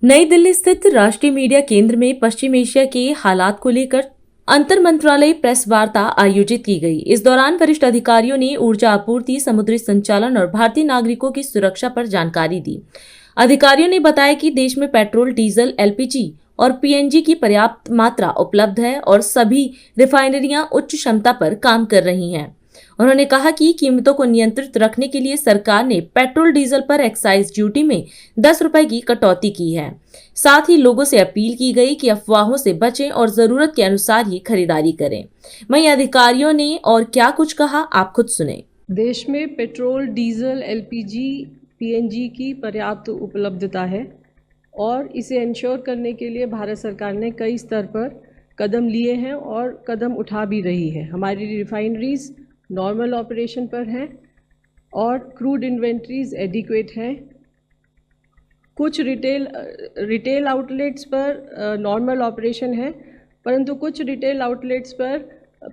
नई दिल्ली स्थित राष्ट्रीय मीडिया केंद्र में पश्चिम एशिया के हालात को लेकर अंतर मंत्रालय प्रेस वार्ता आयोजित की गई। इस दौरान वरिष्ठ अधिकारियों ने ऊर्जा आपूर्ति, समुद्री संचालन और भारतीय नागरिकों की सुरक्षा पर जानकारी दी। अधिकारियों ने बताया कि देश में पेट्रोल, डीजल, एलपीजी और पीएनजी की पर्याप्त मात्रा उपलब्ध है और सभी रिफाइनरियां उच्च क्षमता पर काम कर रही हैं। उन्होंने कहा कि कीमतों को नियंत्रित रखने के लिए सरकार ने पेट्रोल डीजल पर एक्साइज ड्यूटी में 10 रुपए की कटौती की है। साथ ही लोगों से अपील की गई कि अफवाहों से बचें और जरूरत के अनुसार ही खरीदारी करें। वहीं अधिकारियों ने और क्या कुछ कहा, आप खुद सुने। देश में पेट्रोल, डीजल, एलपीजी, पीएनजी की पर्याप्त उपलब्धता है और इसे इंश्योर करने के लिए भारत सरकार ने कई स्तर पर कदम लिए हैं और कदम उठा भी रही है। हमारी रिफाइनरीज नॉर्मल ऑपरेशन पर हैं और क्रूड इन्वेंट्रीज एडिक्वेट हैं। कुछ रिटेल आउटलेट्स पर नॉर्मल ऑपरेशन है, परंतु कुछ रिटेल आउटलेट्स पर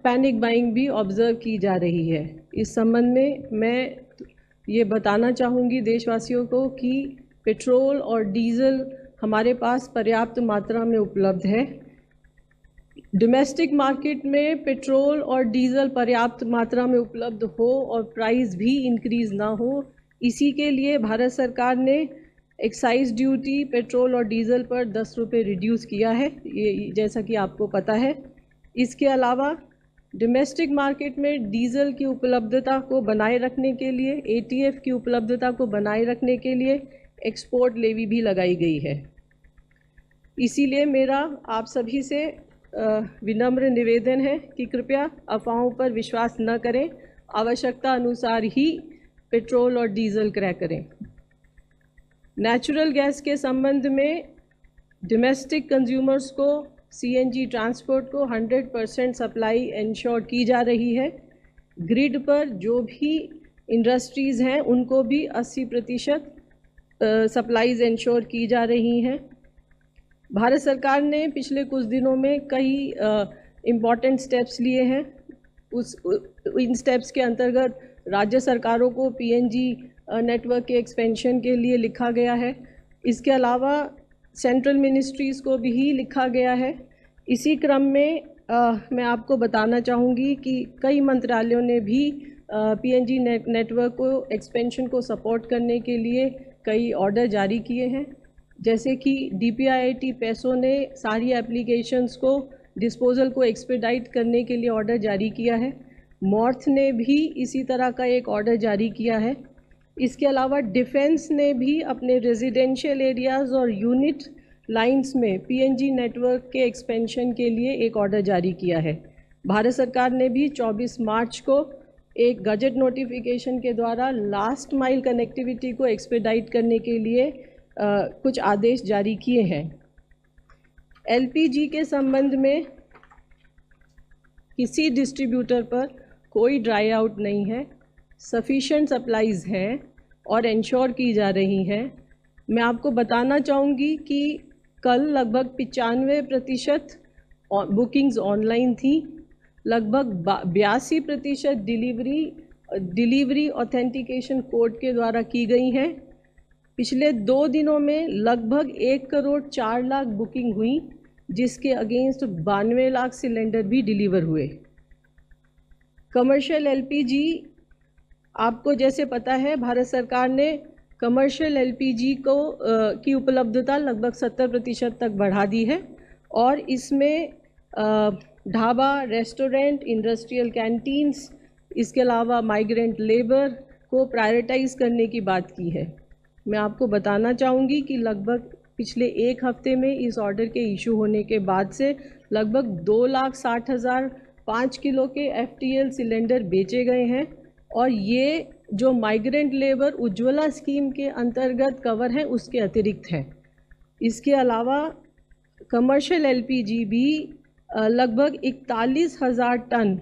पैनिक बाइंग भी ऑब्जर्व की जा रही है। इस संबंध में मैं ये बताना चाहूँगी देशवासियों को कि पेट्रोल और डीजल हमारे पास पर्याप्त मात्रा में उपलब्ध है। डोमेस्टिक मार्केट में पेट्रोल और डीजल पर्याप्त मात्रा में उपलब्ध हो और प्राइस भी इंक्रीज़ ना हो, इसी के लिए भारत सरकार ने एक्साइज ड्यूटी पेट्रोल और डीजल पर 10 रुपये रिड्यूस किया है, ये जैसा कि आपको पता है। इसके अलावा डोमेस्टिक मार्केट में डीजल की उपलब्धता को बनाए रखने के लिए, एटीएफ की उपलब्धता को बनाए रखने के लिए एक्सपोर्ट लेवी भी लगाई गई है। इसीलिए मेरा आप सभी से विनम्र निवेदन है कि कृपया अफवाहों पर विश्वास न करें, आवश्यकता अनुसार ही पेट्रोल और डीजल क्रय करें। नेचुरल गैस के संबंध में डोमेस्टिक कंज्यूमर्स को सीएनजी ट्रांसपोर्ट को 100% सप्लाई इंश्योर की जा रही है। ग्रिड पर जो भी इंडस्ट्रीज़ हैं उनको भी 80% सप्लाईज इंश्योर की जा रही हैं। भारत सरकार ने पिछले कुछ दिनों में कई इम्पॉर्टेंट स्टेप्स लिए हैं। इन स्टेप्स के अंतर्गत राज्य सरकारों को पीएनजी नेटवर्क के एक्सपेंशन के लिए लिखा गया है। इसके अलावा सेंट्रल मिनिस्ट्रीज़ को भी लिखा गया है। इसी क्रम में मैं आपको बताना चाहूँगी कि कई मंत्रालयों ने भी पीएनजी नेटवर्क को एक्सपेंशन को सपोर्ट करने के लिए कई ऑर्डर जारी किए हैं। जैसे कि डीपीआईआईटी पैसो ने सारी एप्लीकेशंस को डिस्पोजल को एक्सपेडाइट करने के लिए ऑर्डर जारी किया है। मॉर्थ ने भी इसी तरह का एक ऑर्डर जारी किया है। इसके अलावा डिफेंस ने भी अपने रेजिडेंशियल एरियाज़ और यूनिट लाइंस में पीएनजी नेटवर्क के एक्सपेंशन के लिए एक ऑर्डर जारी किया है। भारत सरकार ने भी 24 मार्च को एक गजट नोटिफिकेशन के द्वारा लास्ट माइल कनेक्टिविटी को एक्सपेडाइट करने के लिए कुछ आदेश जारी किए हैं। एलपीजी के संबंध में किसी डिस्ट्रीब्यूटर पर कोई ड्राई आउट नहीं है, सफिशेंट सप्लाईज हैं और इंश्योर की जा रही हैं। मैं आपको बताना चाहूँगी कि कल लगभग 95% बुकिंग्स ऑनलाइन थी। लगभग 82% डिलीवरी ऑथेंटिकेशन कोड के द्वारा की गई हैं। पिछले 2 दिनों में लगभग 1 करोड़ 4 लाख बुकिंग हुई, जिसके अगेंस्ट 92 लाख सिलेंडर भी डिलीवर हुए। कमर्शियल एलपीजी, आपको जैसे पता है, भारत सरकार ने कमर्शियल एलपीजी को की उपलब्धता लगभग 70% तक बढ़ा दी है और इसमें ढाबा, रेस्टोरेंट, इंडस्ट्रियल कैंटीन्स, इसके अलावा माइग्रेंट लेबर को प्रायोरिटाइज़ करने की बात की है। मैं आपको बताना चाहूँगी कि लगभग पिछले 1 हफ्ते में इस ऑर्डर के इशू होने के बाद से लगभग 2,60,000 5 किलो के FTL सिलेंडर बेचे गए हैं और ये जो माइग्रेंट लेबर उज्ज्वला स्कीम के अंतर्गत कवर है उसके अतिरिक्त है। इसके अलावा कमर्शियल एलपीजी भी लगभग 41,000 टन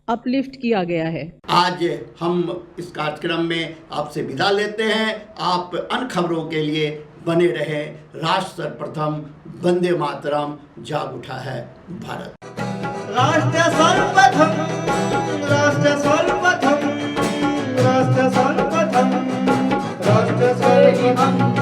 अपलिफ्ट किया गया है। आज हम इस कार्यक्रम में आपसे विदा लेते हैं। आप अन्य खबरों के लिए बने रहे। राष्ट्र सर्वप्रथम, वंदे मातरम, जाग उठा है भारत। राष्ट्र सर्वप्रथम, राष्ट्र सर्वप्रथम, राष्ट्र सर्वप्रथम, राष्ट्र सर्वप्रथम।